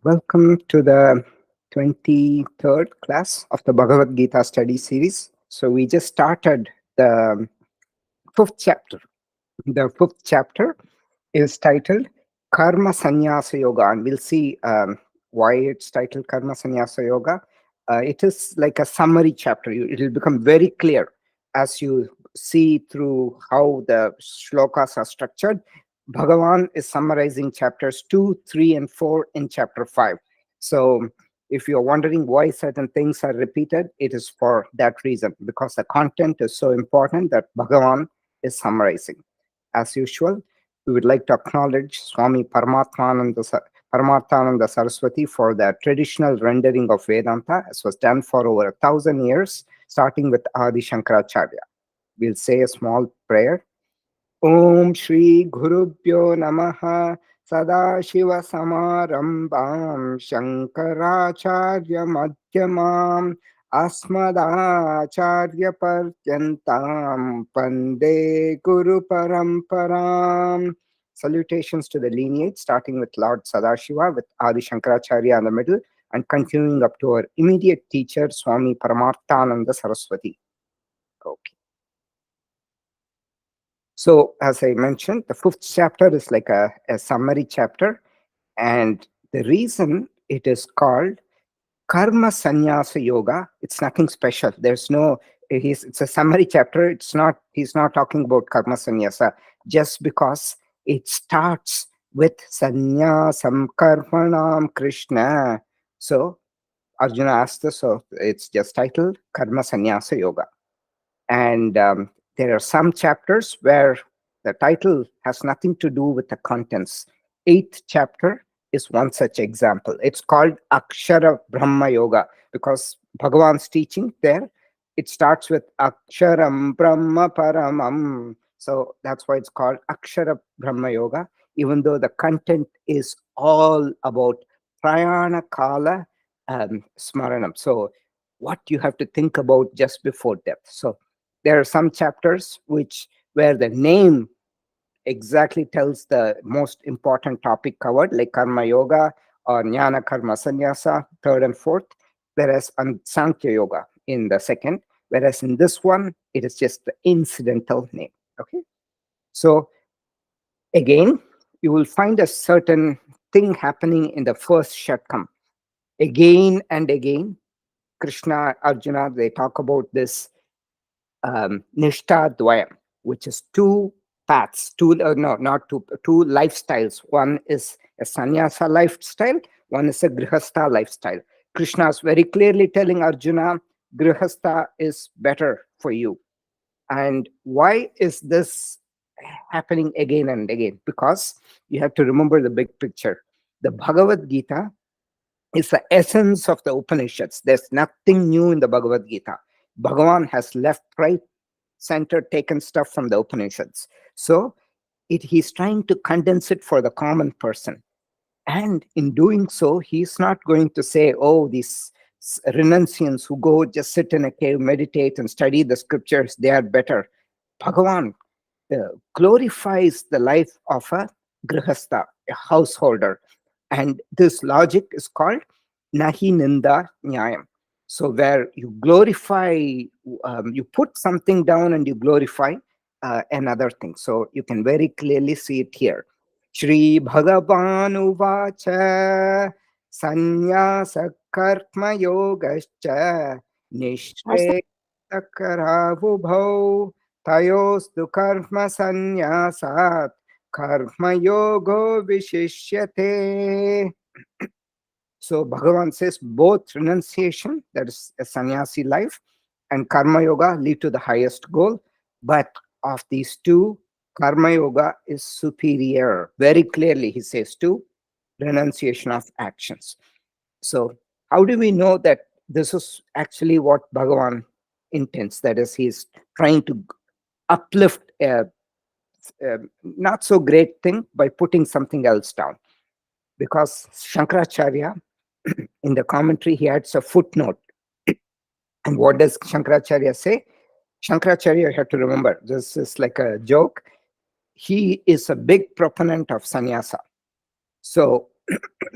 Welcome to the 23rd class of the Bhagavad Gita study series. So, we just started the fifth chapter. The fifth chapter is titled Karma Sannyasa Yoga, and we'll see why it's titled Karma Sannyasa Yoga. It is like a summary chapter. It will become very clear as you see through how the shlokas are structured. Bhagavan is summarizing chapters 2, 3, and 4 in chapter 5. So, if you're wondering why certain things are repeated, it is for that reason, because the content is so important that Bhagavan is summarizing. As usual, we would like to acknowledge Swami Paramathananda Saraswati for the traditional rendering of Vedanta, as was done for over 1,000 years, starting with Adi Shankaracharya. We'll say a small prayer. Om Shri Gurubhyo Namaha Sadashiva Samarambam Shankaracharya Madhyamam Asmadacharya Paryantam Pande Guru Paramparam. Salutations to the lineage, starting with Lord Sadashiva, with Adi Shankaracharya in the middle, and continuing up to our immediate teacher, Swami Paramarthananda Saraswati. Okay. So, as I mentioned, the fifth chapter is like a summary chapter. And the reason it is called Karma Sannyasa Yoga, it's nothing special. It's a summary chapter. He's not talking about Karma Sannyasa just because it starts with Sannyasam Karmanam Krishna. So, Arjuna asked this, so it's just titled Karma Sannyasa Yoga. And there are some chapters where the title has nothing to do with the contents. Eighth chapter is one such example. It's called Akshara Brahma Yoga because Bhagavan's teaching there, it starts with Aksharam Brahma Paramam. So that's why it's called Akshara Brahma Yoga, even though the content is all about Prayana Kala Smaranam. So what you have to think about just before death. So there are some chapters where the name exactly tells the most important topic covered, like Karma Yoga or Jnana Karma Sannyasa, third and fourth, whereas Sankhya Yoga in the second, whereas in this one, it is just the incidental name. Okay. So again, you will find a certain thing happening in the first Shatkam. Again and again, Krishna, Arjuna, they talk about this Nishtha Dvayam, which is two paths, two lifestyles. One is a sannyasa lifestyle, one is a grihastha lifestyle. Krishna is very clearly telling Arjuna, grihastha is better for you. And why is this happening again and again? Because you have to remember the big picture. The Bhagavad Gita is the essence of the Upanishads. There's nothing new in the Bhagavad Gita. Bhagavan has left, right, center, taken stuff from the Upanishads. So he's trying to condense it for the common person. And in doing so, he's not going to say, oh, these renunciants who go just sit in a cave, meditate and study the scriptures, they are better. Bhagavan glorifies the life of a grihastha, a householder. And this logic is called Nahi Ninda Nyayam. So, where you glorify, you put something down and you glorify another thing. So, you can very clearly see it here. Shri Bhagavan Uvacha Sannyasa Karma Yogascha Nishre Karavu Tayostu karma sannyasat karma yogo vishishyate. So Bhagavan says both renunciation, that is a sannyasi life, and karma yoga lead to the highest goal. But of these two, karma yoga is superior. Very clearly, he says to renunciation of actions. So how do we know that this is actually what Bhagavan intends? That is, he's trying to uplift a not so great thing by putting something else down. Because Shankaracharya, in the commentary, he adds a footnote. And what does Shankaracharya say? Shankaracharya, you have to remember, this is like a joke. He is a big proponent of sannyasa. So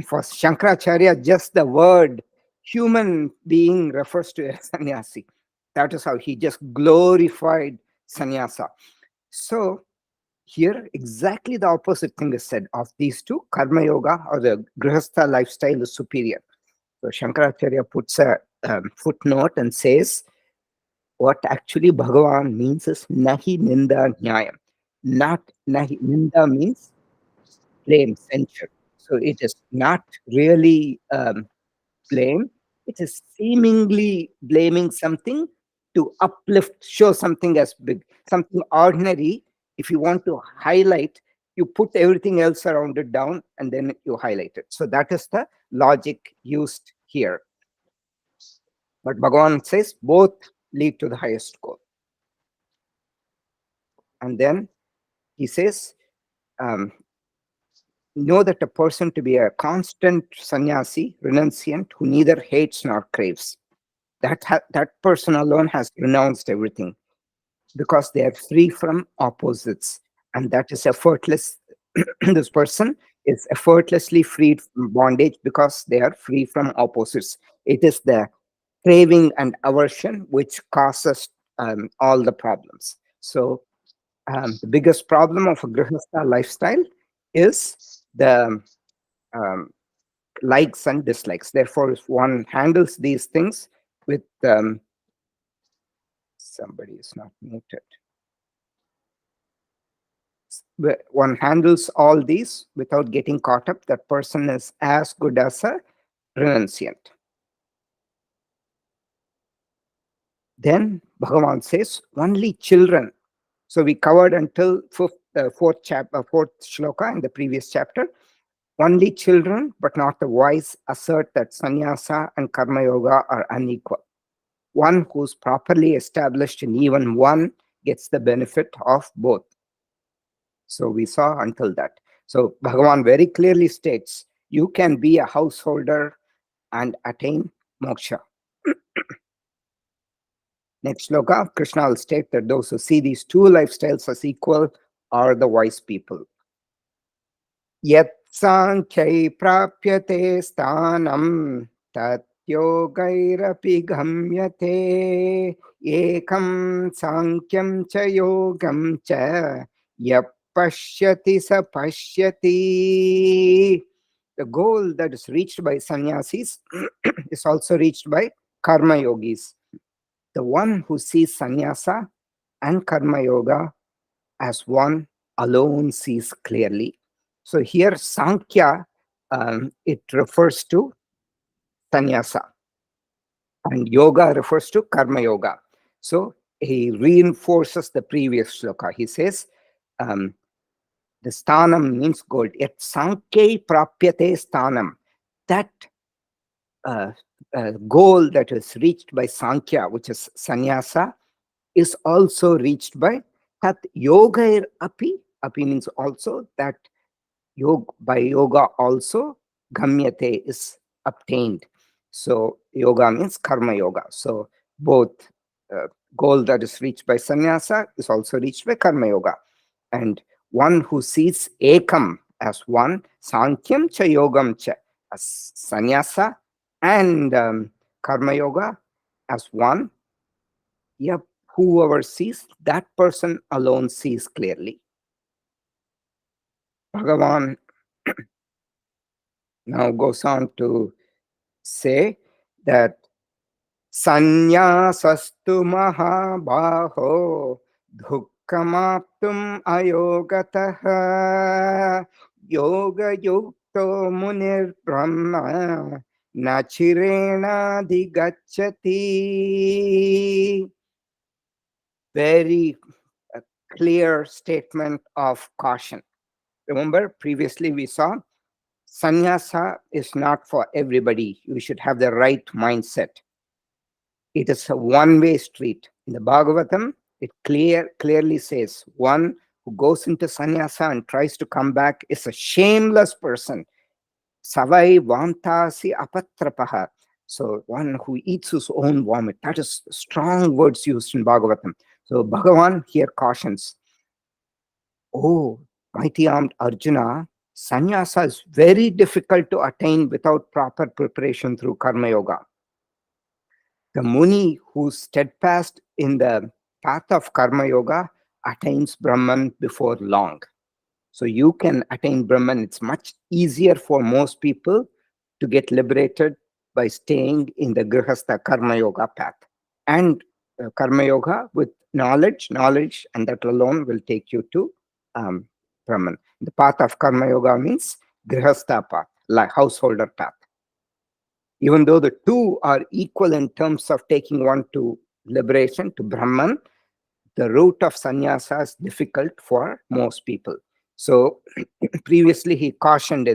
For Shankaracharya, just the word human being refers to a sannyasi. That is how he just glorified sannyasa. So here, exactly the opposite thing is said of these two. Karma yoga or the grihastha lifestyle is superior. So Shankaracharya puts a footnote and says, what actually Bhagavan means is nahi ninda nyayam. Not nahi ninda means blame, censure. So it is not really blame. It is seemingly blaming something to uplift, show something as big, something ordinary. If you want to highlight, you put everything else around it down and then you highlight it. So that is the logic used here. But Bhagavan says both lead to the highest goal. And then he says, know that a person to be a constant sannyasi, renunciant, who neither hates nor craves. That person alone has renounced everything because they are free from opposites. And that is effortless. This person is effortlessly freed from bondage because they are free from opposites. It is the craving and aversion which causes all the problems. So the biggest problem of a grihastha lifestyle is the likes and dislikes. Therefore, if one handles these things with somebody is not muted. One handles all these without getting caught up, that person is as good as a renunciant. Then Bhagavan says only children. So we covered until fourth shloka in the previous chapter. Only children, but not the wise, assert that sannyasa and karma yoga are unequal. One who's properly established in even one gets the benefit of both. So we saw until that. So Bhagavan very clearly states, you can be a householder and attain moksha. Next sloka, Krishna will state that those who see these two lifestyles as equal are the wise people. Yat sankhya prapyate sthanam tat yogairapi gamyate ekam sankyam cha yogam cha yap pashyati sa pashyati. The goal that is reached by sannyasis is also reached by karma yogis. The one who sees sannyasa and karma yoga as one alone sees clearly. So here Sankhya, it refers to sannyasa, and yoga refers to karma yoga. So he reinforces the previous shloka. He says, the sthanam means gold. Yet Sankhya prapyate sthanam. That goal that is reached by Sankhya, which is sannyasa, is also reached by tat yogair api. Api means also, that by yoga also gamyate is obtained. So yoga means karma yoga. So both goal that is reached by sannyasa is also reached by karma yoga. And one who sees ekam as one, sankyam cha yogam cha, as sannyasa and karma yoga as one, yep, whoever sees, that person alone sees clearly. Bhagavan now goes on to say that sanyasastu mahabaho dukkamaptum ayogataha yoga yukto munir brahma nachirena digacchati. Very clear statement of caution. Remember, previously we saw sannyasa is not for everybody. You should have the right mindset. It is a one-way street. In the Bhagavatam, it clearly says one who goes into sannyasa and tries to come back is a shameless person. Savai vantasi apatrapaha. So one who eats his own vomit. That is strong words used in Bhagavatam. So Bhagavan here cautions, oh, mighty armed Arjuna, Sannyasa is very difficult to attain without proper preparation through Karma Yoga. The Muni who's steadfast in the path of Karma Yoga attains Brahman before long. So you can attain Brahman. It's much easier for most people to get liberated by staying in the Grihastha Karma Yoga path. And Karma Yoga with knowledge, and that alone will take you to Brahman. The path of Karma Yoga means Grihastha path, like householder path. Even though the two are equal in terms of taking one to liberation, to Brahman, the route of sannyasa is difficult for most people. So previously he cautioned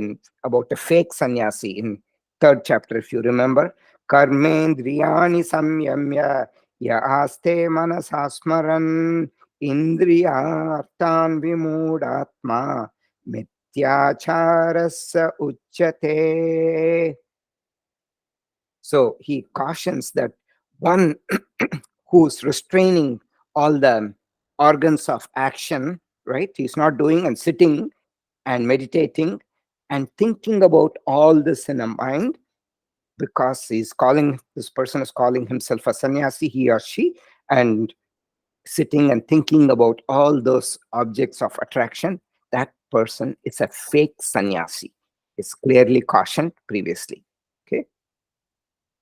about a fake sannyasi in third chapter, if you remember. Karmendriyani samyamya ya aste manasasmaran indriyartan vimudatma mityacharasya uchyate. So he cautions that one who's restraining all the organs of action, right? He's not doing and sitting and meditating and thinking about all this in a mind, because this person is calling himself a sannyasi, he or she, and sitting and thinking about all those objects of attraction. That person is a fake sannyasi. It's clearly cautioned previously.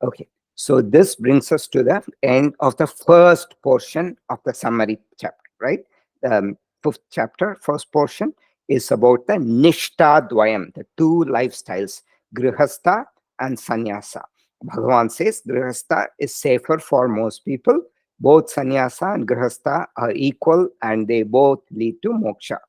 Okay. So this brings us to the end of the first portion of the summary chapter, right? The fifth chapter, first portion, is about the Nishta Dvayam, the two lifestyles, Grihastha and Sannyasa. Bhagavan says Grihastha is safer for most people. Both Sannyasa and Grihastha are equal and they both lead to moksha.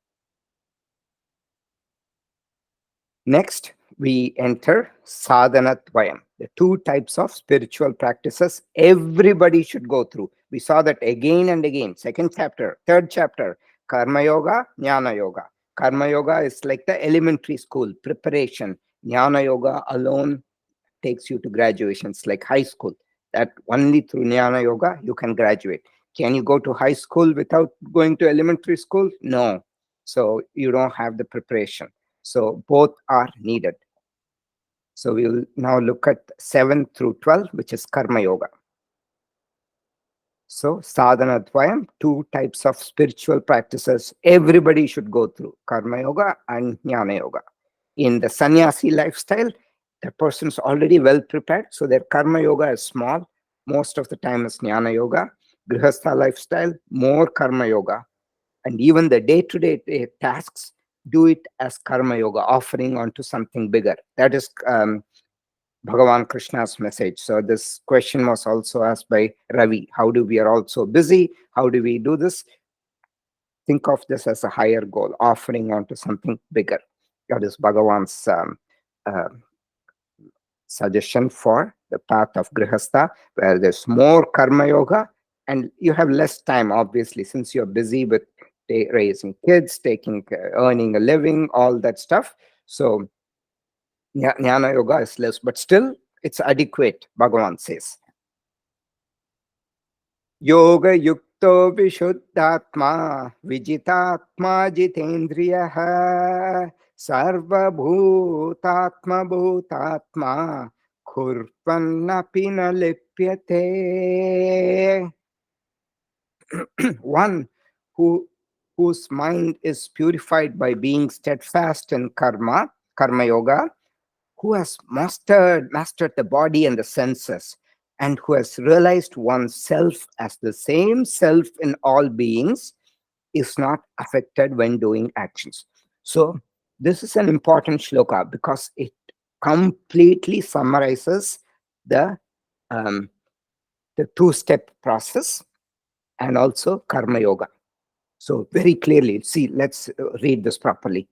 Next, we enter sadhanatvayam, the two types of spiritual practices everybody should go through. We saw that again and again. Second chapter, third chapter, Karma Yoga, Jnana Yoga. Karma Yoga is like the elementary school preparation. Jnana Yoga alone takes you to graduation. It's like high school. That only through Jnana Yoga you can graduate. Can you go to high school without going to elementary school? No. So you don't have the preparation. So both are needed. So we will now look at 7 through 12, which is Karma Yoga. So sadhana dvayam, two types of spiritual practices everybody should go through, Karma Yoga and Jnana Yoga. In the sannyasi lifestyle, the person's already well prepared, so their Karma Yoga is small. Most of the time is Jnana Yoga. Grihastha lifestyle, more Karma Yoga. And even the day-to-day tasks, do it as Karma Yoga, offering onto something bigger. That is Bhagavan Krishna's message. So this question was also asked by Ravi. How do we are all so busy? How do we do this? Think of this as a higher goal, offering onto something bigger. That is Bhagavan's uh, suggestion for the path of Grihastha, where there's more Karma Yoga and you have less time, obviously, since you're busy with raising kids, earning a living, all that stuff. So Jnana Yoga is less, but still it's adequate, Bhagavan says. Yoga yukto vishuddhatma vijitatma jitendriyaha sarva bhutatma bhutatma kurvannapi na lipyate. One whose mind is purified by being steadfast in karma yoga, who has mastered the body and the senses, and who has realized oneself as the same self in all beings, is not affected when doing actions. So this is an important shloka because it completely summarizes the two-step process and also karma yoga. So very clearly, see, let's read this properly.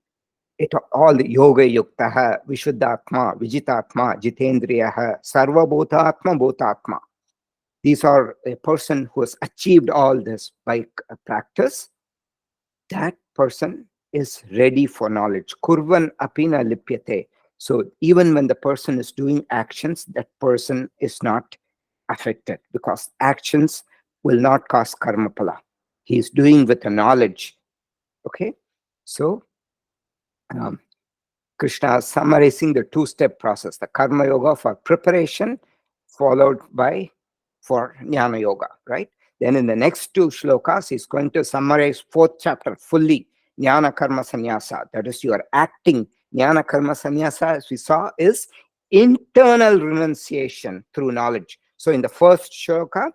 It all yoga yuktaha, vishuddhatma, vijitatma, jitendriyaha, sarvabhutatma, bhutatma. These are a person who has achieved all this by practice. That person is ready for knowledge. Kurvan apina lipyate. So even when the person is doing actions, that person is not affected because actions will not cause karma pala. He is doing with a knowledge. Okay, so Krishna is summarizing the two-step process, the karma yoga for preparation, followed by for jnana yoga, right? Then in the next two shlokas, he's going to summarize fourth chapter fully, jnana karma sannyasa. That is, your acting. Jnana karma sannyasa, as we saw, is internal renunciation through knowledge. So in the first shloka,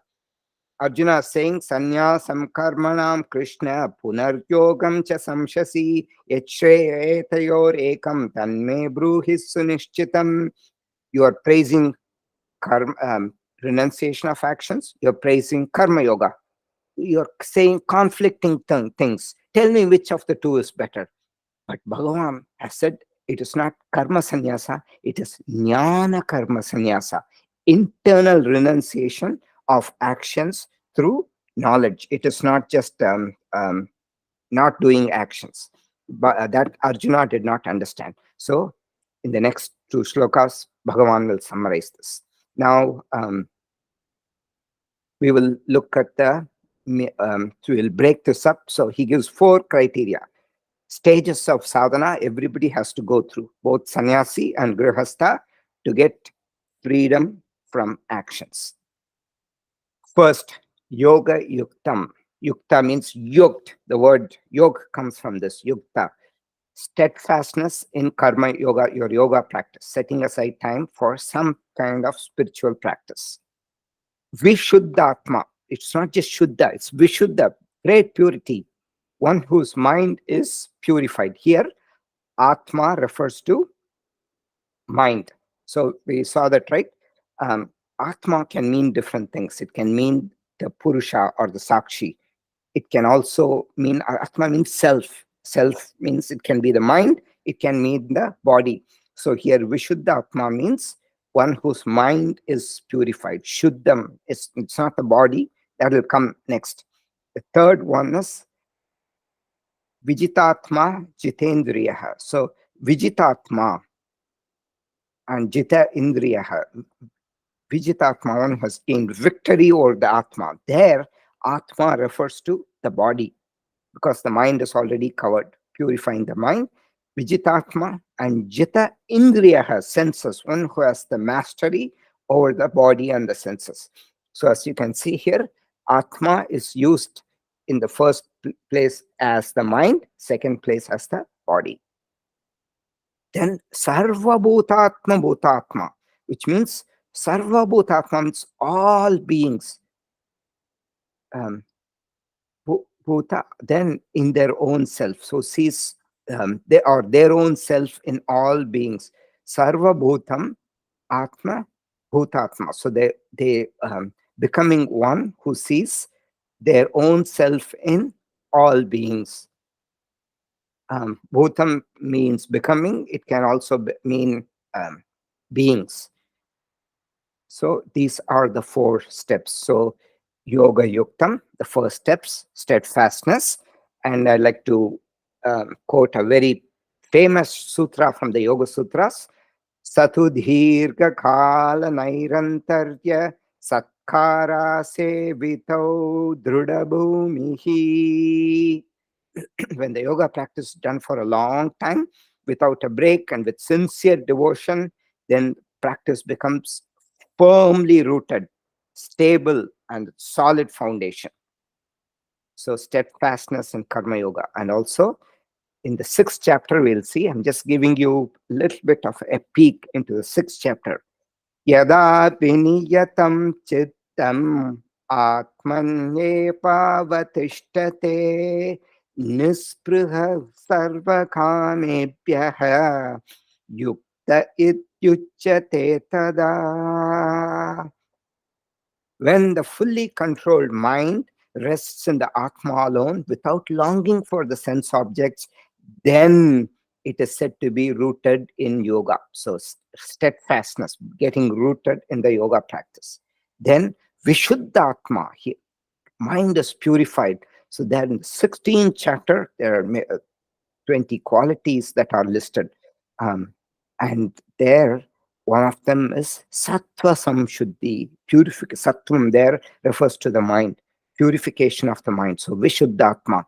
Arjuna is saying, Sanyasam karmanam Krishna punaryogam cha samshasi yachre ekam tanme bruhis sunishchitam. You are praising renunciation of actions. You're praising karma yoga. You're saying conflicting things. Tell me which of the two is better. But Bhagavan has said it is not karma sannyasa, it is jnana karma sannyasa, internal renunciation of actions through knowledge. It is not just not doing actions. But that Arjuna did not understand. So in the next two shlokas, Bhagavan will summarize this. Now, we will look at the, we will break this up. So he gives 4 criteria. Stages of sadhana everybody has to go through, both sannyasi and grihastha, to get freedom from actions. First, yoga yuktam. Yukta means yoked. The word yoga comes from this, yukta. Steadfastness in karma yoga, your yoga practice, setting aside time for some kind of spiritual practice. Vishuddhatma. It's not just shuddha, it's vishuddha, great purity. One whose mind is purified. Here, Atma refers to mind. So we saw that, right? Atma can mean different things. It can mean the Purusha or the Sakshi. It can also mean, Atma means self. Self means it can be the mind, it can mean the body. So here, Vishuddha Atma means one whose mind is purified. Shuddham, it's not the body. That will come next. The third one is Vijitatma Jitendriyaha. So Vijitatma and Jita Indriyaha. Vijitatma, one has gained victory over the Atma. There, Atma refers to the body because the mind is already covered, purifying the mind. Vijitatma and Jita Indriyaha, senses, one who has the mastery over the body and the senses. So as you can see here, Atma is used in the first place as the mind, second place as the body. Then Sarva Bhutatma Bhutatma, which means Sarva Bhutatma means all beings. Bhuta, then in their own self. So sees they are their own self in all beings. Sarva Bhutam Atma Bhutatma. So they becoming one who sees their own self in all beings. Bhutam means becoming. It can also mean beings. So these are the 4 steps. So yoga yuktam, the first steps, steadfastness. And I like to quote a very famous sutra from the Yoga Sutras. Satudhirga kala nairantarya satkara sevitau drudabhumihi. When the yoga practice is done for a long time, without a break and with sincere devotion, then practice becomes firmly rooted, stable, and solid foundation. So steadfastness in karma yoga. And also in the 6th chapter, we'll see, I'm just giving you a little bit of a peek into the 6th chapter. Yada piniyatam chittam atmanyepavatishtate nispruha sarvakamebhyah yukta ityuchyate tada. When the fully controlled mind rests in the Atma alone without longing for the sense objects, then it is said to be rooted in yoga. So steadfastness, getting rooted in the yoga practice. Then Vishuddha Atma, mind is purified. So there in the 16th chapter, there are 20 qualities that are listed. And there, one of them is Sattva Samshuddhi. Sattvam there refers to the mind, purification of the mind. So Vishuddhatma.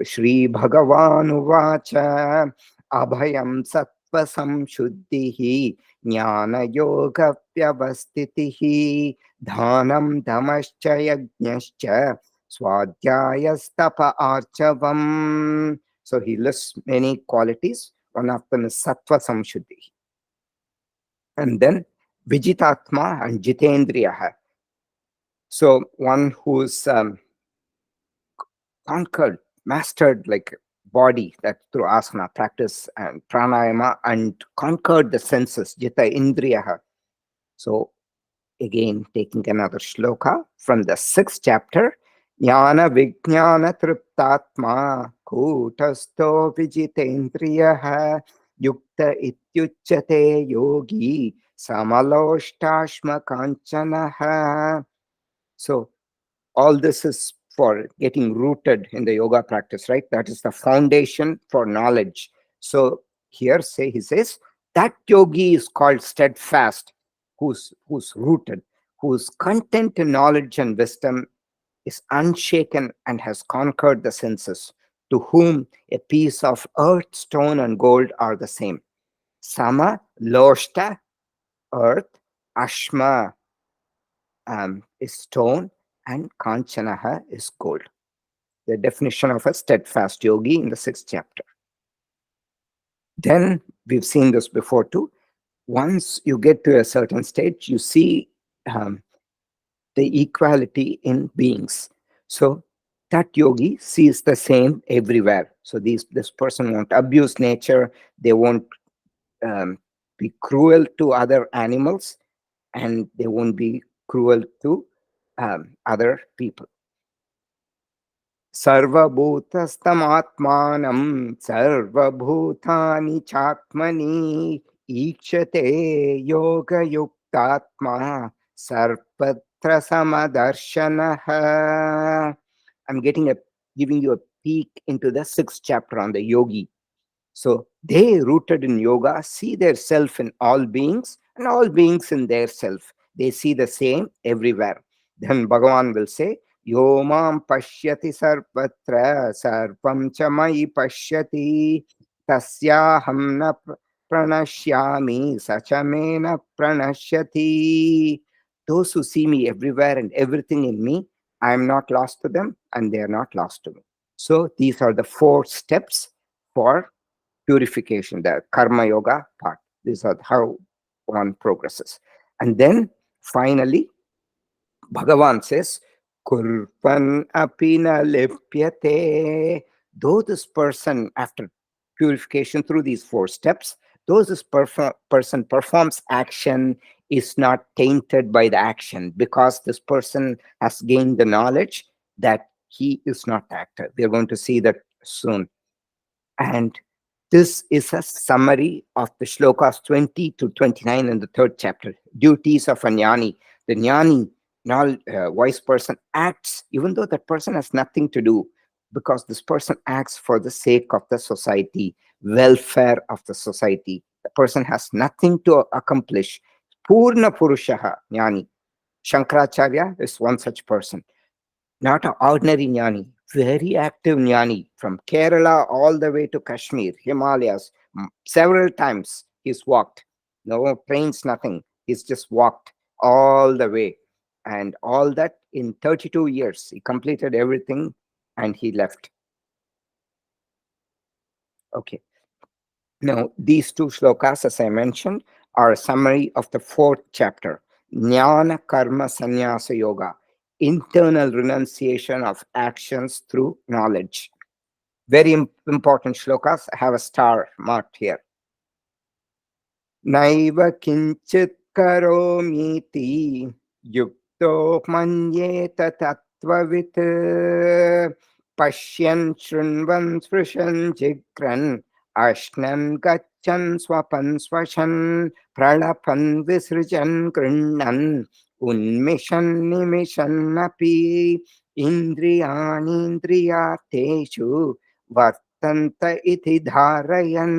Shri Bhagavan Uvacha Abhayam sattva samshuddhihi jnana yoga vyavastitihi dhanam dhamascha yajnascha swadhyayastapa archavam. So he lists many qualities. One of them is sattva samshuddhi. And then Vijitatma and Jitendriyaha. So one who's conquered, mastered like body, that through asana practice and pranayama, and conquered the senses, Jita Indriyaha. So again, taking another shloka from the sixth chapter, Jnana Vijnana Triptatma Kutasto Vijitendriyaha Yukta Ityuchate Yogi Samaloštashma Kanchanaha. So all this is for getting rooted in the yoga practice, right? That is the foundation for knowledge. So here he says that yogi is called steadfast, who's rooted, whose content in knowledge and wisdom is unshaken and has conquered the senses, to whom a piece of earth, stone, and gold are the same. Sama, loshta, earth, ashma, is stone, and kanchanaha is gold. The definition of a steadfast yogi in the sixth chapter. Then we've seen this before too. Once you get to a certain stage, you see the equality in beings. So that yogi sees the same everywhere. So this person won't abuse nature. They won't be cruel to other animals, and they won't be cruel to other people. सर्वभूतस्थमात्मानं सर्वभूतानि चात्मनि ईक्षते योगयुक्तात्मा सर्वत्र समदर्शनः. I'm giving you a peek into the sixth chapter on the yogi. So they, rooted in yoga, see their self in all beings and all beings in their self. They see the same everywhere. Then Bhagavan will say, Yo mam pashyati sarvatra sarvam cha mai pashyati tasyaham na pranashyami sachamena pranashyati. Those who see me everywhere and everything in me, I am not lost to them and they are not lost to me. So these are the 4 steps for purification, the karma yoga part. These are how one progresses. And then finally, Bhagavan says, Kurpan apina lipyate. Though this person, after purification through these 4 steps, though this person performs action, is not tainted by the action, because this person has gained the knowledge that he is not active. We are going to see that soon. And this is a summary of the shlokas 20 to 29 in the 3rd chapter. Duties of a jnani. The jnani, wise person, acts even though that person has nothing to do, because this person acts for the sake of the society, welfare of the society. The person has nothing to accomplish. Purna Purushaha jnani. Shankaracharya is one such person. Not an ordinary jnani, very active jnani, from Kerala all the way to Kashmir, Himalayas. Several times he's walked. No trains, nothing. He's just walked all the way. And all that in 32 years. He completed everything and he left. Okay. Now, these 2 shlokas, as I mentioned, are a summary of the 4th chapter, Jnana Karma Sannyasa Yoga, internal renunciation of actions through knowledge. Very important shlokas. I have a star marked here. Naiva kinchit karomiti yukto manyeta tattvavit pashyan shrunvan sprishan jigran ashnan gachan swapan swashan pralapan visrijan grinnan unmishan nimishan api indriyanindriyateshu vartanta iti dharayan.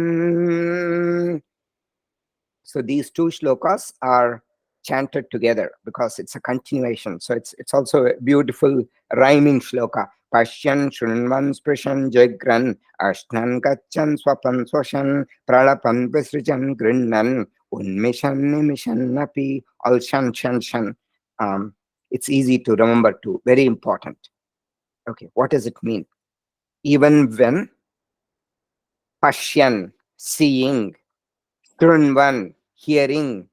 So these 2 shlokas are chanted together because it's a continuation. So it's also a beautiful rhyming shloka. Pashyan Shunman Sprishan Jagran Ashnan Gachan Swapan Swashan Pralapan Visrijan Grinnan Unmishan Nimishan Napi Al Shan Shan Shan. It's easy to remember too, very important. Okay, what does it mean? Even when Pashyan, seeing, Trunvan, hearing,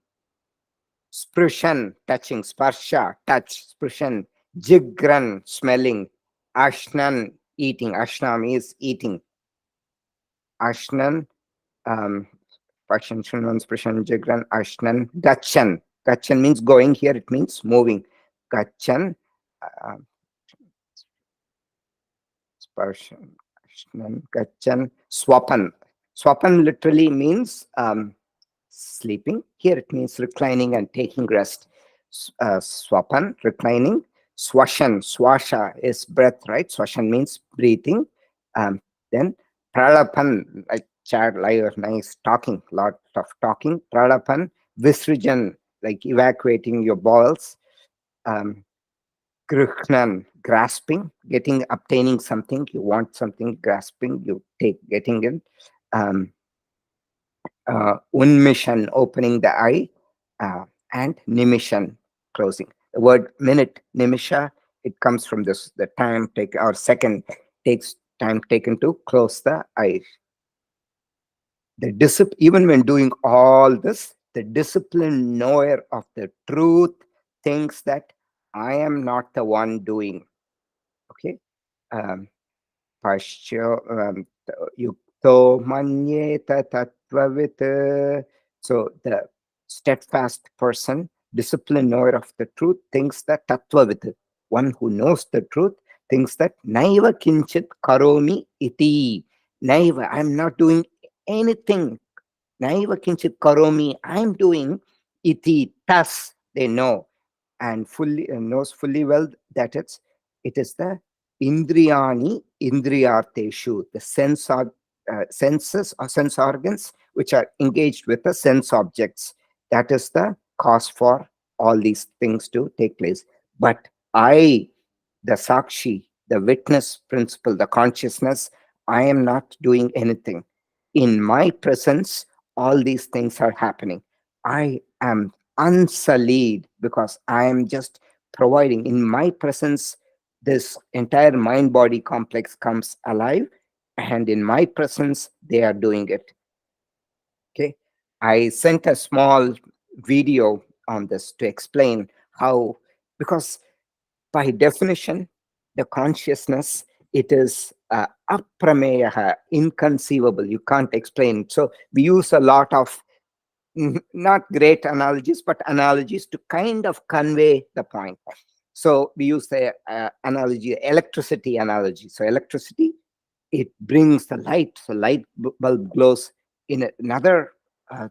Sprishan, touching, Sparsha, touch, Sprishan, Jigran, smelling, Ashnan, eating. Ashna means eating. Ashnan, um, Pashyan, Trunvan, Sprishan, Jigran, Ashnan, Gachan. Gachan means going. Here it means moving. Gachan, uh, Sparshan, Ashnan, Gachan, Swapan. Swapan literally means sleeping. Here it means reclining and taking rest. Swapan, reclining. Swashan, swasha is breath, right? Swashan means breathing. Then pralapan, like chat, like nice talking, lot of talking. Pralapan, visrijan, like evacuating your bowels. Um, Grihnan, grasping, getting, obtaining something. You want something, grasping, you take, getting it. Um, Unmission, opening the eye, and nimishan, closing. The word minute, nimisha, it comes from this, the time take, or second, takes time taken to close the eye. Even when doing all this, the disciplined knower of the truth thinks that I am not the one doing. Okay. Um, Pashya yukto manyeta tattvavit. So the steadfast person, disciplined knower of the truth, thinks that tattvavit, one who knows the truth, thinks that naiva kinchit karomi iti. Naiva, I'm not doing anything. Naiva kinchit karomi, I'm doing iti. Thus, they know and fully knows fully well that it is the indriyani indriyarteshu, the senses or sense organs which are engaged with the sense objects. That is the cause for all these things to take place. But I, the sakshi, the witness principle, the consciousness, I am not doing anything. In my presence, all these things are happening. I am unsullied because I am just providing. In my presence, this entire mind body complex comes alive, and in my presence, they are doing it. Okay. I sent a small video on this to explain how, because by definition, the consciousness, it is aprameya, inconceivable. You can't explain. So we use a lot of not great analogies, but analogies to kind of convey the point. So we use the analogy, electricity analogy. So electricity, it brings the light. So light bulb glows. In another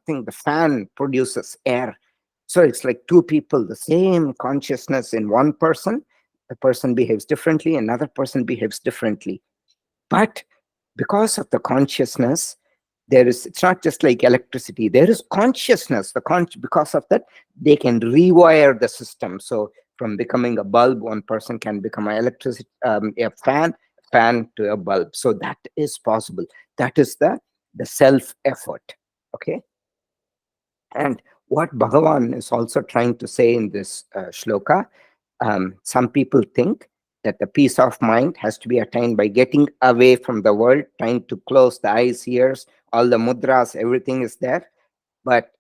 thing, the fan produces air. So it's like two people, the same consciousness in one person. The person behaves differently, another person behaves differently. But because of the consciousness, there is, it's not just like electricity, there is consciousness. Because of that, they can rewire the system. So from becoming a bulb, one person can become an electricity, a fan to a bulb. So that is possible. That is the self effort. Okay. And what Bhagavan is also trying to say in this shloka, some people think that the peace of mind has to be attained by getting away from the world, trying to close the eyes, ears, all the mudras, everything is there. But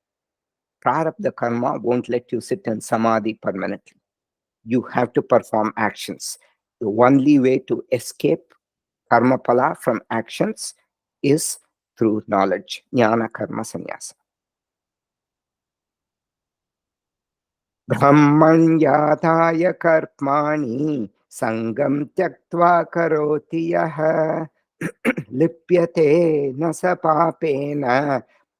prarabdha karma won't let you sit in samadhi permanently. You have to perform actions. The only way to escape karma pala from actions is through knowledge, jnana karma sannyasa. ब्रह्मण्याधाय कर्माणि संगम त्यक्त्वा करोति यः लिप्यते न स पापेन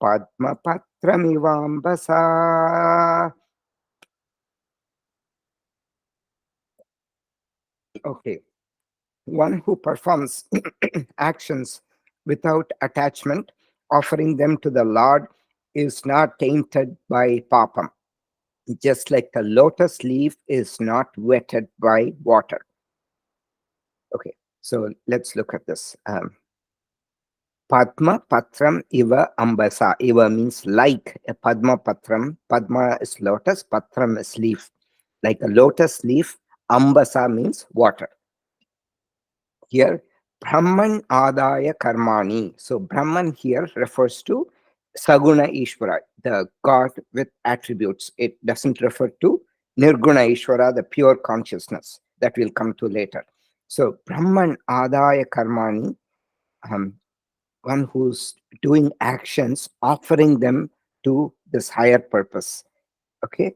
पद्मपत्रमिवाम्बसा. Okay, one who performs actions without attachment, offering them to the Lord, is not tainted by papam. just like the lotus leaf is not wetted by water. Okay, so let's look at this. Padma patram iva ambasa. Iva means like a Padma patram. Padma is lotus, patram is leaf. Like a lotus leaf, ambasa means water. Here, Brahman Adaya Karmani. So, Brahman here refers to Saguna Ishvara, the God with attributes. It doesn't refer to Nirguna Ishvara, the pure consciousness that we'll come to later. So, Brahman Adaya Karmani, one who's doing actions, offering them to this higher purpose. Okay.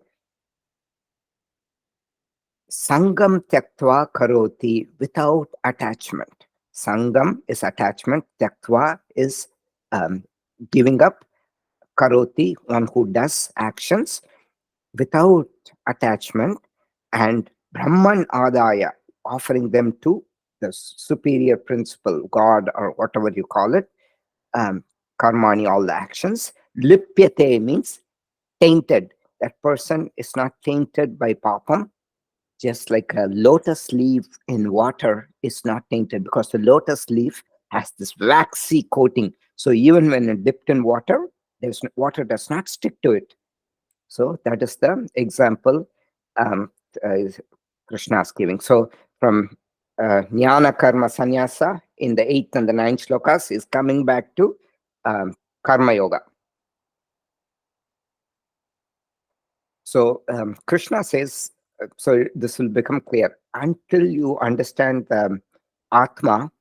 Sangam tyaktva karoti, without attachment. Sangam is attachment. Tyaktva is giving up. Karoti, one who does actions without attachment. And Brahman Adaya, offering them to the superior principle, God, or whatever you call it. Karmani, all the actions. Lipyate means tainted. That person is not tainted by papam, just like a lotus leaf in water is not tainted, because the lotus leaf has this waxy coating. So even when it dipped in water, water does not stick to it. So that is the example um, uh, Krishna is giving. So from Jnana Karma Sannyasa in the 8th and the 9th shlokas is coming back to Karma Yoga. So Krishna says, so this will become clear. Until you understand the Atma,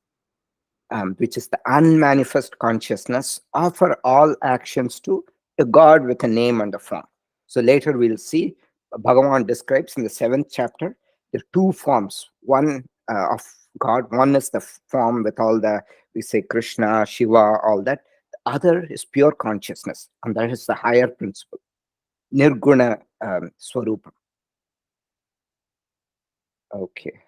which is the unmanifest consciousness, offer all actions to a God with a name and a form. So later we'll see, Bhagavan describes in the 7th chapter, there are two forms. One of God, one is the form with all the, we say Krishna, Shiva, all that. The other is pure consciousness, and that is the higher principle, Nirguna Swarupa. Okay.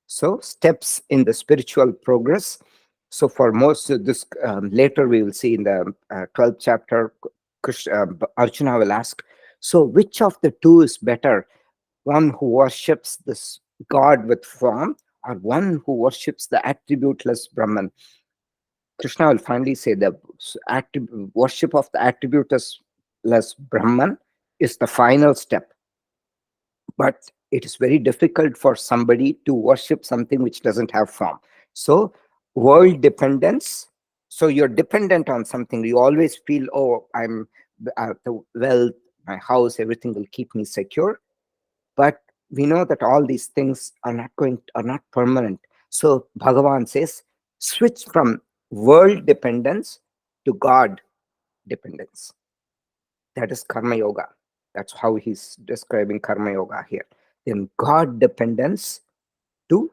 So steps in the spiritual progress. So for most of this, later we will see in the 12th chapter, Arjuna will ask, so which of the two is better? One who worships this God with form, or one who worships the attributeless Brahman? Krishna will finally say the worship of the attributeless Brahman is the final step. But it is very difficult for somebody to worship something which doesn't have form. So world dependence, so you're dependent on something. You always feel, oh, I'm the wealth, my house, everything will keep me secure. But we know that all these things are not permanent. So Bhagavan says, switch from world dependence to God dependence. That is Karma Yoga. That's how he's describing Karma Yoga here. Then God dependence to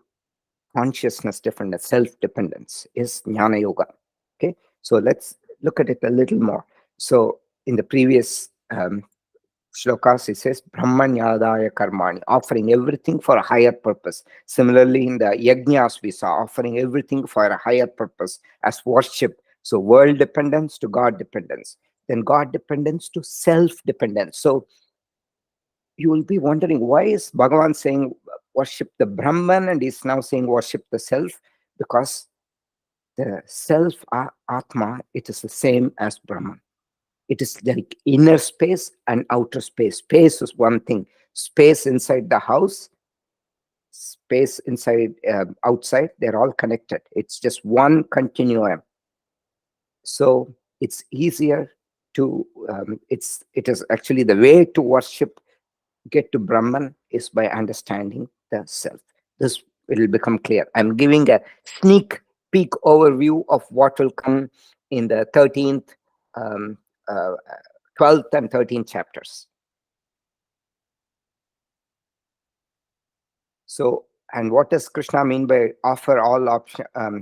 consciousness dependence, self-dependence is Jnana Yoga. Okay, so let's look at it a little more. So in the previous shlokas, it says Brahmanyadaya Karmani, offering everything for a higher purpose. Similarly, in the Yajnas, we saw offering everything for a higher purpose as worship. So world dependence to God dependence. Then God dependence to self-dependence. So you will be wondering, why is Bhagavan saying worship the Brahman and he's now saying worship the self? Because the self, Atma, it is the same as Brahman. It is like inner space and outer space. Space is one thing. Space inside the house, space inside, outside, they're all connected. It's just one continuum. So it's easier to, it is actually the way to worship, get to Brahman, is by understanding the self. This will become clear. I'm giving a sneak peek overview of what will come in the 13th, um, uh, 12th and 13th chapters. So, and what does Krishna mean by offer all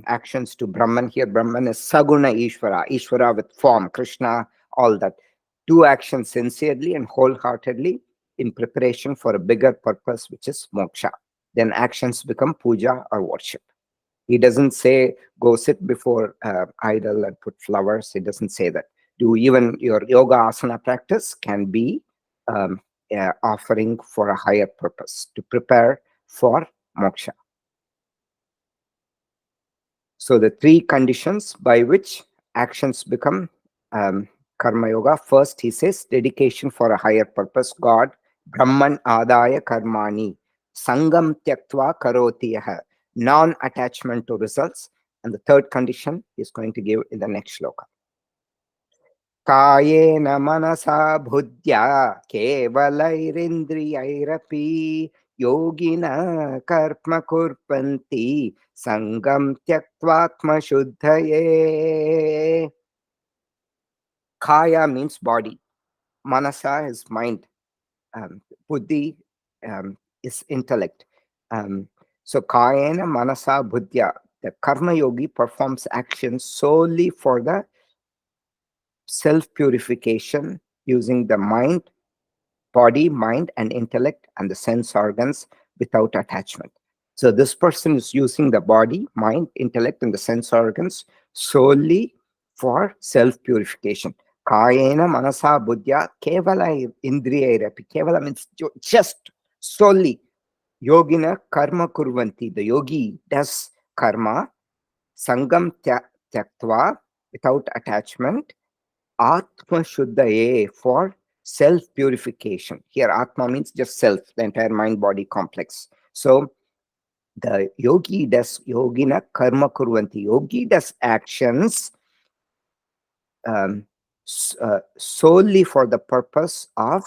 actions to Brahman? Here, Brahman is Saguna Ishvara, Ishvara with form, Krishna, all that. Do actions sincerely and wholeheartedly in preparation for a bigger purpose, which is moksha. Then actions become puja or worship. He doesn't say, go sit before idol and put flowers. He doesn't say that. Do even your yoga asana practice can be offering for a higher purpose, to prepare for moksha. So the three conditions by which actions become karma yoga. First, he says dedication for a higher purpose. God, Brahman adaya karmani, sangam tyaktva karoti yaha, non-attachment to results. And the third condition is going to give in the next shloka. कायेन मनसा बुद्ध्या केवलैरिन्द्रियैरपि योगिनः कर्म कुर्वन्ति सङ्गं त्यक्त्वात्मशुद्धये. Kaya means body, manasa is mind, buddhi is intellect. So kayena manasa buddhya, the karma yogi performs actions solely for the self-purification using the mind, body, mind, and intellect and the sense organs without attachment. So this person is using the body, mind, intellect, and the sense organs solely for self-purification. Kayena manasa buddhya kevala indriyairapi. Kevala means just solely. Yogina karma kurvanti. The yogi does karma. Sangam tyaktva, without attachment. Atma Shuddhaye, for self purification. Here, Atma means just self, the entire mind body complex. So, the yogi does yogina karma kurvanti. Yogi does actions solely for the purpose of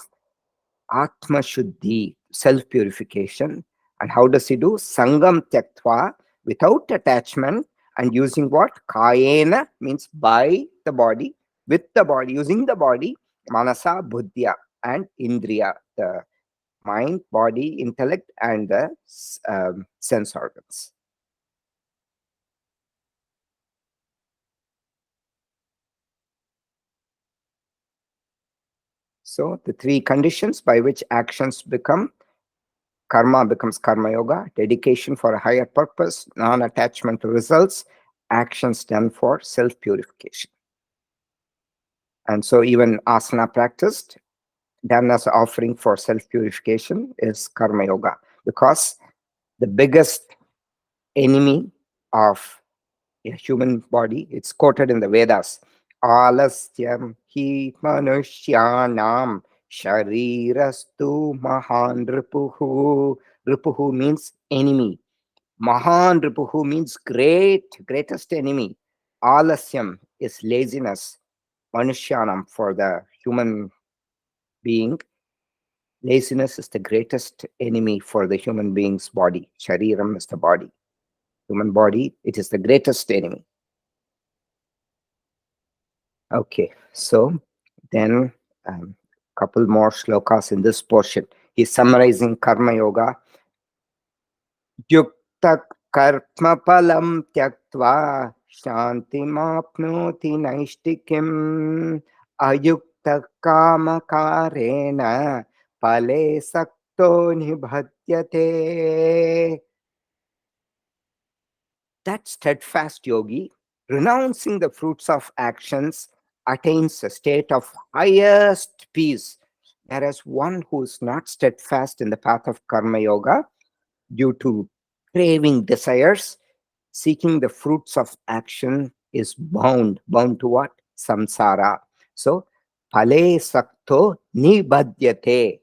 Atma Shuddhi, self purification. And how does he do? Sangam Tyaktva, without attachment, and using what? Kayena means by the body, with the body, using the body, Manasa Buddhya, and Indriya, the mind, body, intellect, and the sense organs. So the three conditions by which actions become karma becomes karma yoga: dedication for a higher purpose, non-attachment to results, actions done for self-purification. And so even asana practiced, done as offering for self-purification, is karma yoga, because the biggest enemy of a human body, it's quoted in the Vedas, alastyam hi manushyanam sharirastu mahan ripuhu. Ripuhu means enemy. Mahan ripuhu means greatest enemy. Alasyam is laziness. Manushyanam, for the human being, laziness is the greatest enemy for the human being's body. Shariram is the body. Human body, it is the greatest enemy. Okay, so then couple more shlokas in this portion. He's summarizing karma yoga. Yukta karma palam tyaktva shantimapnoti naishtikim ayukta kama karena pale sakto nibhadyate. That steadfast yogi, renouncing the fruits of actions, attains a state of highest peace. Whereas one who is not steadfast in the path of karma yoga, due to craving desires, seeking the fruits of action, is bound. Bound to what? Samsara. So, phale sakto nibhadyate.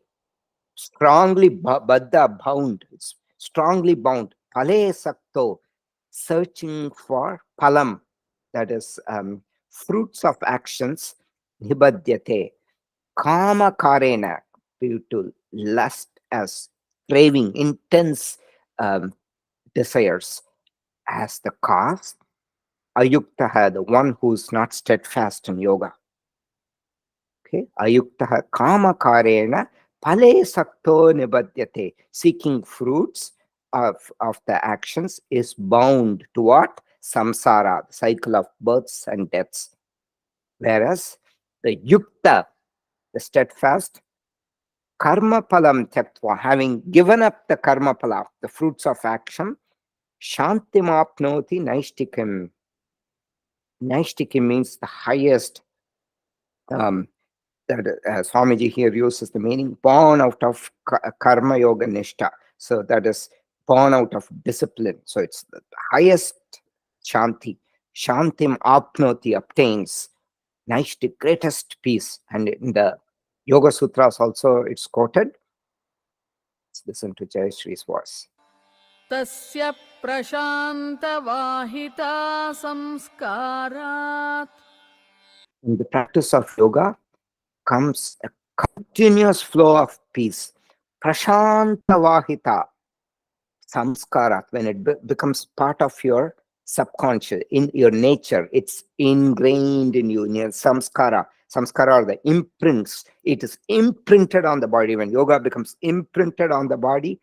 Strongly baddha, bound. It's strongly bound. Phale sakto, searching for palam, that is fruits of actions, nibhadyate. Kama karena, due to lust as craving, intense um, desires as the cause. Ayuktaha, the one who's not steadfast in yoga. Okay, ayuktaha kama karena pale sakto nibhadyate. Seeking fruits of the actions is bound to what? Samsara, the cycle of births and deaths. Whereas the yukta, the steadfast, karma palam tyaktva, having given up the karma pala, the fruits of action, shantimapnoti naishtikim. Naishtikim means the highest that Swamiji here uses the meaning born out of karma yoga nishta. So that is born out of discipline. So it's the highest shanti. Shantim apnoti, obtains. Nice, the greatest peace. And in the Yoga Sutras also it's quoted. Let's listen to Jayashree's voice. Tasya prashanta vahita samskarat. In the practice of yoga comes a continuous flow of peace. Prashanta vahita samskarat, when it becomes part of your subconscious, in your nature, it's ingrained in you, in your samskara. Samskara are the imprints. It is imprinted on the body. When yoga becomes imprinted on the body,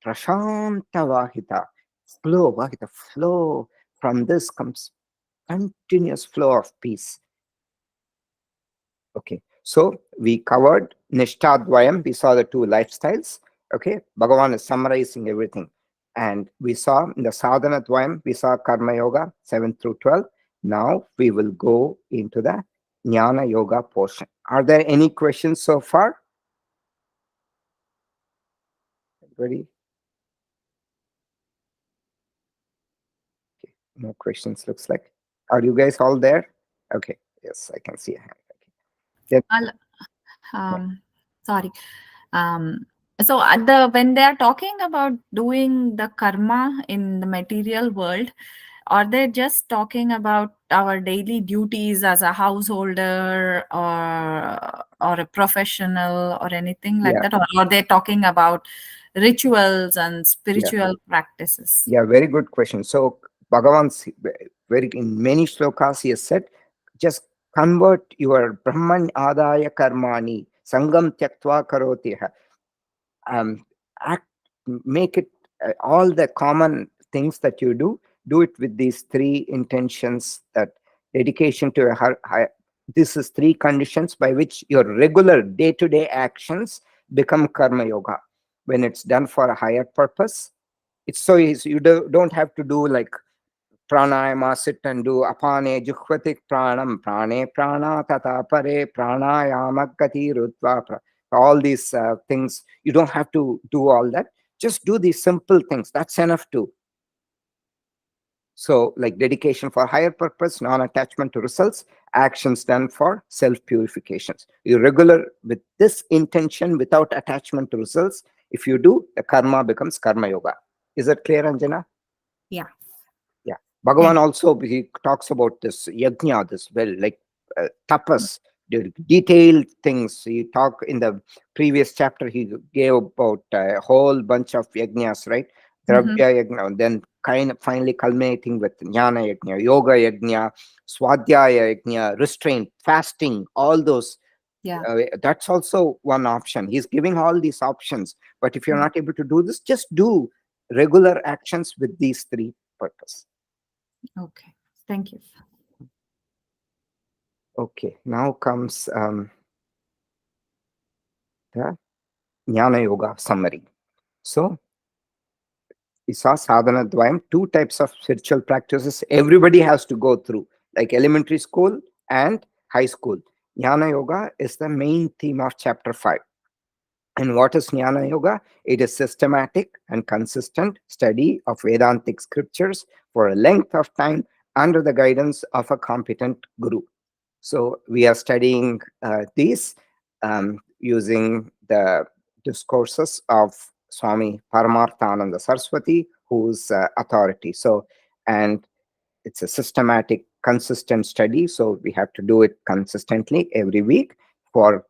prashanta vahita, flow, vahita, flow. From this comes continuous flow of peace. Okay, so we covered Nishtadvayam. We saw the two lifestyles. Okay, Bhagavan is summarizing everything. And we saw in the Sadhana Dvayam, we saw Karma Yoga 7 through 12. Now we will go into the Jnana Yoga portion. Are there any questions so far? Ready? Okay, no questions, looks like. Are you guys all there? Okay, yes, I can see a hand. Okay. Then, I'll, yeah, sorry. Um, so at when they are talking about doing the karma in the material world, are they just talking about our daily duties as a householder or a professional or anything like yeah, that, or are they talking about rituals and yeah. spiritual practices? Yeah, very good question. So Bhagavan's very in many shlokas he has said, just convert your Brahman adaya karmani sangam tyaktva karoti. um, Act, make it all the common things that you do it with these three intentions. That dedication to a this is three conditions by which your regular day-to-day actions become karma yoga. When it's done for a higher purpose, it's so easy. You don't have to do like pranayama, sit and do apane juhvatik pranam, prane prana tata pare pranayama gati rutva all these things. You don't have to do all that. Just do these simple things. That's enough too. So like dedication for higher purpose, non-attachment to results, actions done for self-purifications. You regular with this intention without attachment to results. If you do, the karma becomes karma yoga. Is that clear, Anjana? Yeah. Yeah. Thank Bhagavan also, he talks about this yajna, this well, like tapas, the detailed things. He talked in the previous chapter, he gave about a whole bunch of yajnas, right? you. Dravya yajna, and then kind of finally culminating with jnana yajna, yoga yajna, swadhyaya yajna, restraint, fasting, all those. Yeah. That's also one option. He's giving all these options. But if you're not able to do this, just do regular actions with these three purposes. Okay. Thank you. Okay, now comes the Jnana Yoga summary. So, we saw sadhana dvayam, two types of spiritual practices everybody has to go through, like elementary school and high school. Jnana Yoga is the main theme of chapter 5. And what is Jnana Yoga? It is systematic and consistent study of Vedantic scriptures for a length of time under the guidance of a competent guru. So we are studying these using the discourses of Swami Paramarthananda Saraswati, who's authority. So, and it's a systematic, consistent study. So we have to do it consistently every week for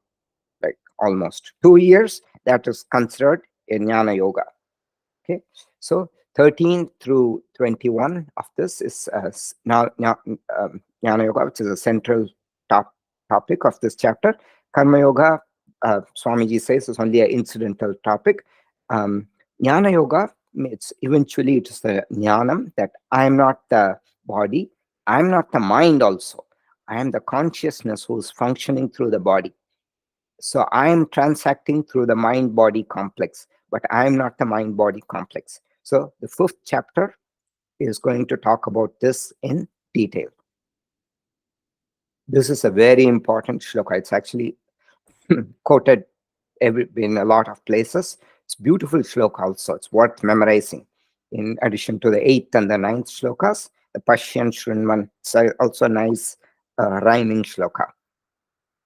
like almost 2 years. That is considered a Jnana Yoga. Okay, so 13 through 21 of this is Jnana Yoga, which is a central topic of this chapter. Karma Yoga, Swamiji says, is only an incidental topic. Jnana Yoga, eventually it is the jnanam that I am not the body, I am not the mind also. I am the consciousness who is functioning through the body. So I am transacting through the mind body complex, but I am not the mind body complex. So the 5th chapter is going to talk about this in detail. This is a very important shloka. It's actually quoted in a lot of places. It's beautiful shloka also. It's worth memorizing. In addition to the 8th and the 9th shlokas, the Pashyan Shrinman, it's also nice rhyming shloka.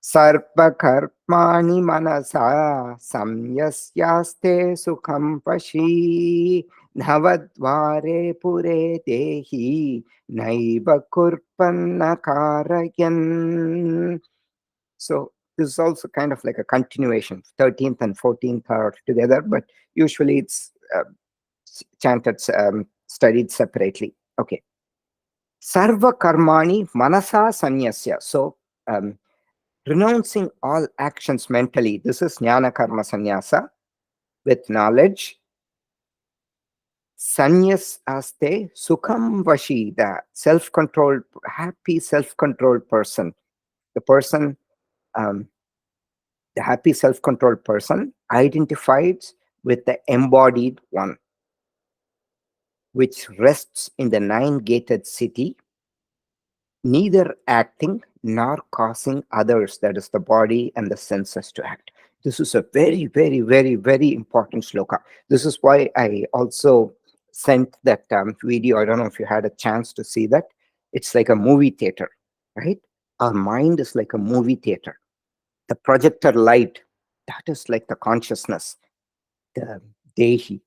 Sarva-karmani manasa samyasyaste sukham pashi navadvare pure dehi naiva kurpanna karayan. So this is also kind of like a continuation. 13th and 14th are together, but usually it's chanted, studied separately. Okay. Sarva karmani manasa sanyasya. So renouncing all actions mentally. This is jnana karma sannyasa with knowledge. Sanyas aste sukham vashi, the self-controlled, happy self-controlled person. The person, um, the happy self-controlled person identifies with the embodied one, which rests in the nine-gated city, neither acting nor causing others, that is the body and the senses, to act. This is a very, very, very, very important shloka. This is why I also sent that video. I don't know if you had a chance to see that. It's like a movie theater, right? Our mind is like a movie theater. The projector light, that is like the consciousness, the dehi.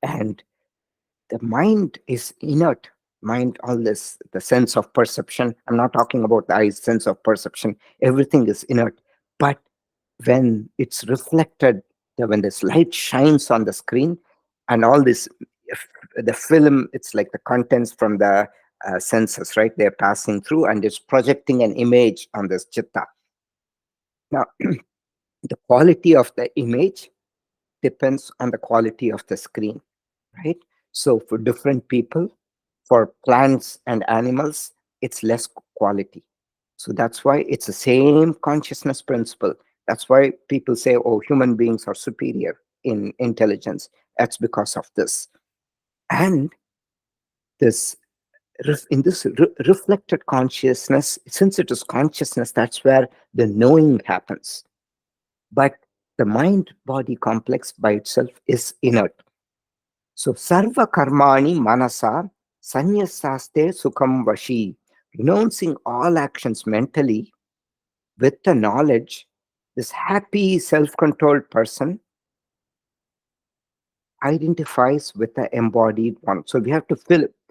And the mind is inert. Mind, all this, the sense of perception. I'm not talking about the eyes, sense of perception. Everything is inert. But when it's reflected, when this light shines on the screen and all this, the film, it's like the contents from the senses, right? They're passing through and it's projecting an image on this chitta. Now, the quality of the image depends on the quality of the screen, right? So for different people, for plants and animals, it's less quality. So that's why it's the same consciousness principle. That's why people say, oh, human beings are superior in intelligence. That's because of this. And this in this reflected consciousness, since it is consciousness, that's where the knowing happens. But the mind body complex by itself is inert. So sarva karmani manasa sanyasaste sukham vashi, renouncing all actions mentally with the knowledge, this happy self-controlled person identifies with the embodied one. So we have to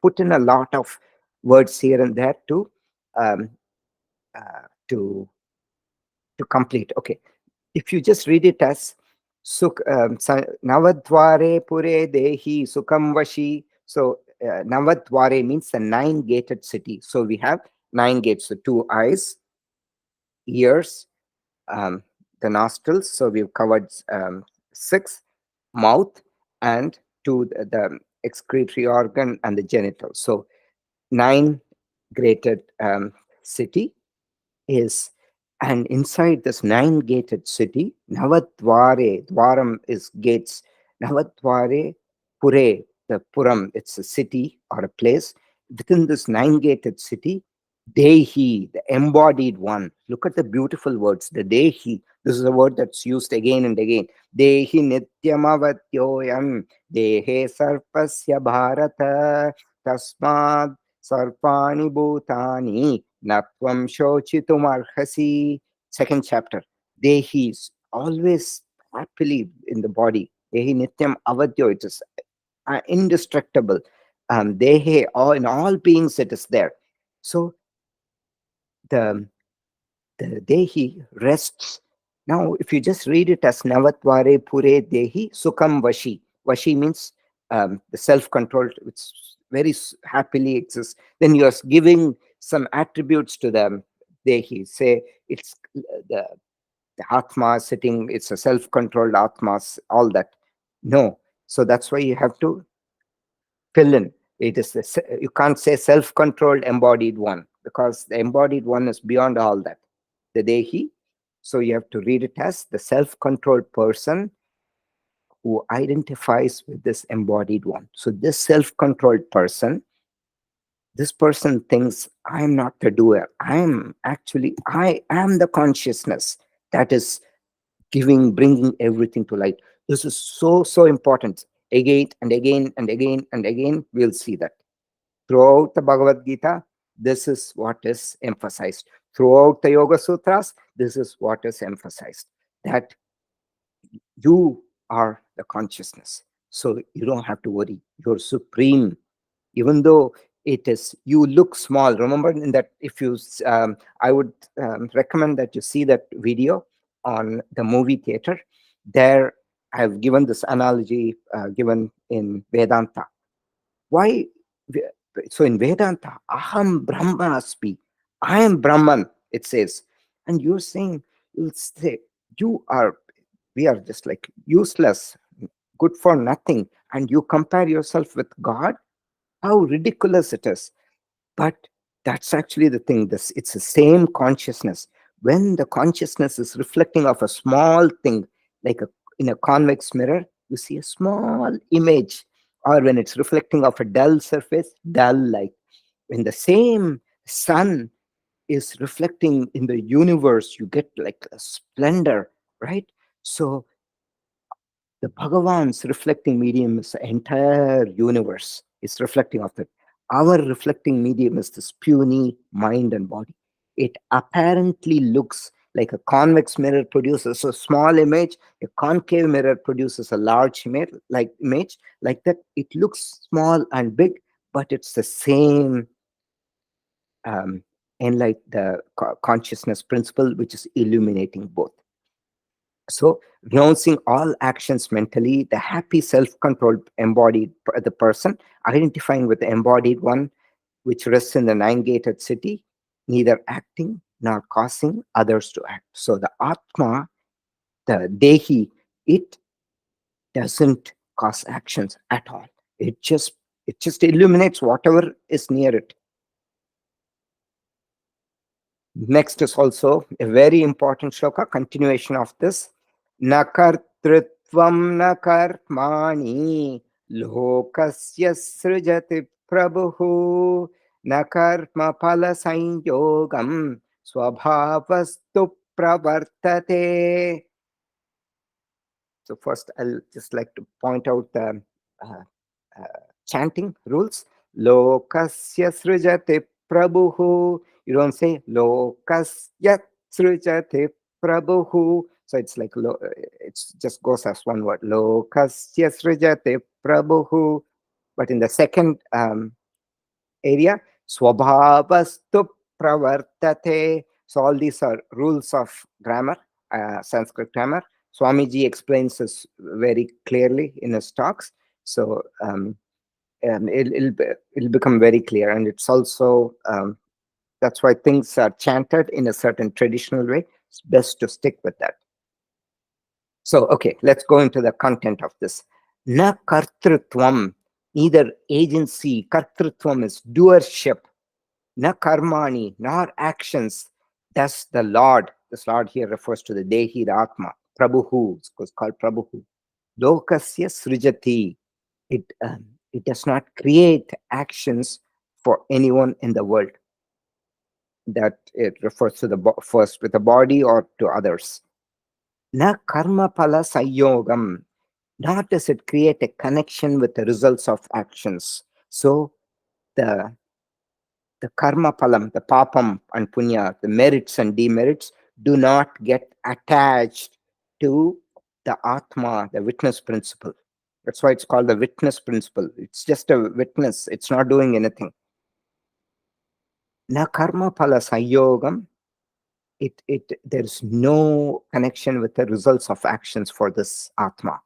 put in a lot of words here and there to um, uh, to complete. Okay, if you just read it as Navadvare Pure Dehi Sukham Vashi. So Navadvare means the nine-gated city. So we have 9 gates, so 2 eyes, ears, the nostrils. So we've covered 6, mouth, and 2, the excretory organ and the genitals. So 9-gated city is, and inside this 9-gated city, Navadvare, Dwaram is gates, Navadvare Pure, the Puram, it's a city or a place. Within this 9-gated city, Dehi, the embodied one. Look at the beautiful words, the Dehi. This is a word that's used again and again. Dehi nityamavatyoyam, Dehe sarpasya bharata, tasmad sarpani bhutani, natvam shochitumarhasi. Second chapter. Dehi is always happily in the body. Dehi nityam avadyo, it is indestructible. Dehe, all in all beings it is there. So the Dehi rests. Now, if you just read it as Navatvare Pure Dehi Sukham Vashi. Vashi means the self-control, which very happily exists. Then you are giving some attributes to the Dehi. Say it's the Atma sitting, it's a self-controlled Atmas, all that. No. So that's why you have to fill in. It is you can't say self-controlled embodied one, because the embodied one is beyond all that, the Dehi. So you have to read it as the self-controlled person who identifies with this embodied one. So this self-controlled person, this person thinks, I'm not the doer. I am the consciousness that is giving, bringing everything to light. This is so, so important. Again and again and again and again, we'll see that. Throughout the Bhagavad Gita, this is what is emphasized. Throughout the Yoga Sutras, this is what is emphasized. That you are the consciousness. So you don't have to worry. You're supreme. Even though it is, you look small. Remember in that, if you, I would recommend that you see that video on the movie theater. There, I've given this analogy given in Vedanta. Why? So in Vedanta, Aham Brahmasmi, I am Brahman, it says. And you're saying, you'll say, you are, we are just like useless, good for nothing. And you compare yourself with God? How ridiculous it is. But that's actually the thing. This, it's the same consciousness. When the consciousness is reflecting of a small thing, like in a convex mirror, you see a small image. Or when it's reflecting off a dull surface, dull light. When the same sun is reflecting in the universe, you get like a splendor, right? So the Bhagavan's reflecting medium is the entire universe. It's reflecting of that. Our reflecting medium is this puny mind and body. It apparently looks like a convex mirror produces a small image, a concave mirror produces a large image, like that. It looks small and big, but it's the same the consciousness principle, which is illuminating both. So renouncing all actions mentally, the happy self-controlled embodied the person, identifying with the embodied one, which rests in the nine-gated city, neither acting nor causing others to act. So the Atma, the Dehi, it doesn't cause actions at all. It just illuminates whatever is near it. Next is also a very important shloka, continuation of this. Nakartrutvam nakarmani lokasya srijati prabhu nakarma pala sanyogam swabhavastu pravartate. So first, I'll just like to point out the chanting rules. Lokasya srijati prabhu. You don't say lokasya srijati prabhu. So it's like it just goes as one word. Lokasya srijati prabhu. But in the second area, swabhavastu pravartate. So all these are rules of grammar, Sanskrit grammar. Swamiji explains this very clearly in his talks. So it'll become very clear. And it's also, that's why things are chanted in a certain traditional way. It's best to stick with that. So, okay, let's go into the content of this. Na kartrutvam, neither agency, kartrutvam is doership, na karmani, nor actions. Thus the Lord, this Lord here refers to the Dehi, the Atma, Prabhu, it's called Prabhu. Lokasya srijati, it does not create actions for anyone in the world. That it refers to the first with the body or to others. Na karma pala sayogam, not does it create a connection with the results of actions. So the karma palam, the papam and punya, the merits and demerits, do not get attached to the atma, the witness principle. That's why it's called the witness principle. It's just a witness. It's not doing anything. Na karma pala sayogam, there's no connection with the results of actions for this atma.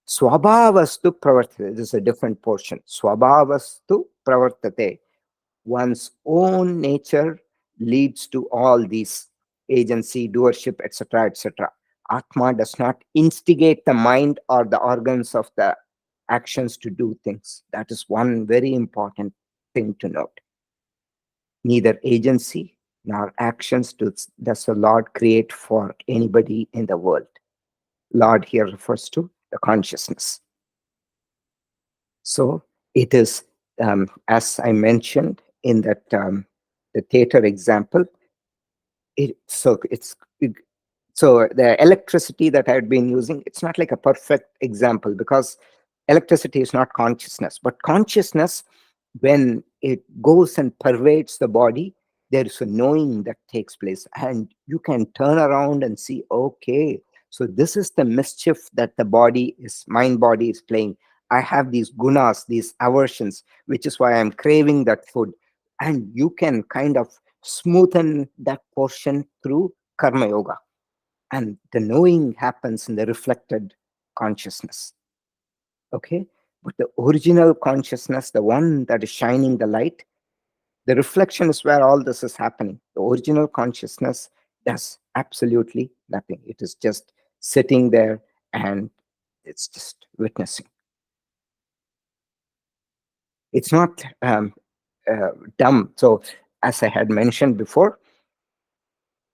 Swabhavastu pravartate. This is a different portion. Swabhavastu pravartate. One's own nature leads to all these agency, doership, etc., etc. Atma does not instigate the mind or the organs of the actions to do things. That is one very important thing to note. Neither agency nor actions does the Lord create for anybody in the world. Lord here refers to the consciousness. So it is, as I mentioned in that the theater example, So the electricity that I had been using, it's not like a perfect example because electricity is not consciousness, but consciousness, when it goes and pervades the body, there is a knowing that takes place, and you can turn around and see, okay, so this is the mischief that the mind body is playing. I have these gunas, these aversions, which is why I'm craving that food. And you can kind of smoothen that portion through karma yoga, and the knowing happens in the reflected consciousness. Okay, but the original consciousness, the one that is shining the light, the reflection is where all this is happening. The original consciousness does absolutely nothing. It is just sitting there and it's just witnessing. It's not dumb. So as I had mentioned before,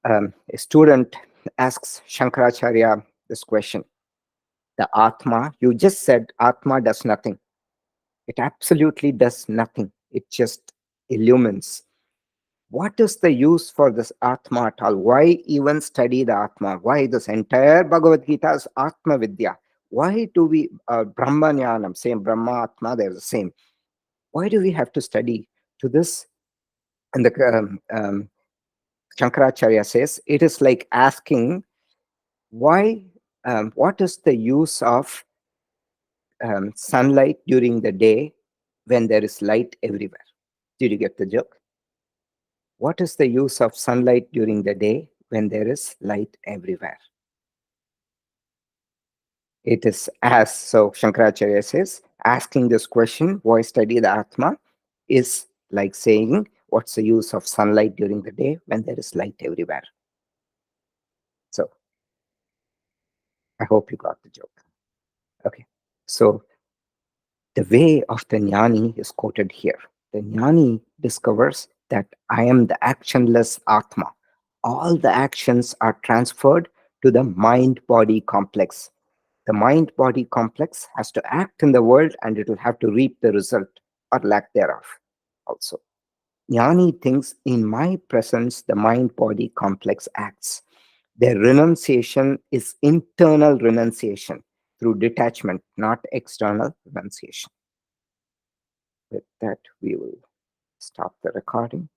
a student asks Shankaracharya this question: the Atma, you just said Atma does nothing. It absolutely does nothing. It just illumines. What is the use for this Atma at all? Why even study the Atma? Why this entire Bhagavad Gita is Atma Vidya? Why do we, Brahma Jnanam, same Brahma, Atma, they're the same. Why do we have to study to this? And the Shankaracharya says, it is like asking, why, what is the use of sunlight during the day when there is light everywhere? Did you get the joke? What is the use of sunlight during the day when there is light everywhere? It is, as so Shankaracharya says, asking this question, why study the Atma, is like saying, what's the use of sunlight during the day when there is light everywhere? So I hope you got the joke. Okay. So the way of the jnani is quoted here. The jnani discovers that I am the actionless Atma. All the actions are transferred to the mind-body complex. The mind-body complex has to act in the world and it will have to reap the result or lack thereof also. Jnani thinks, in my presence, the mind-body complex acts. Their renunciation is internal renunciation through detachment, not external renunciation. With that, we will stop the recording.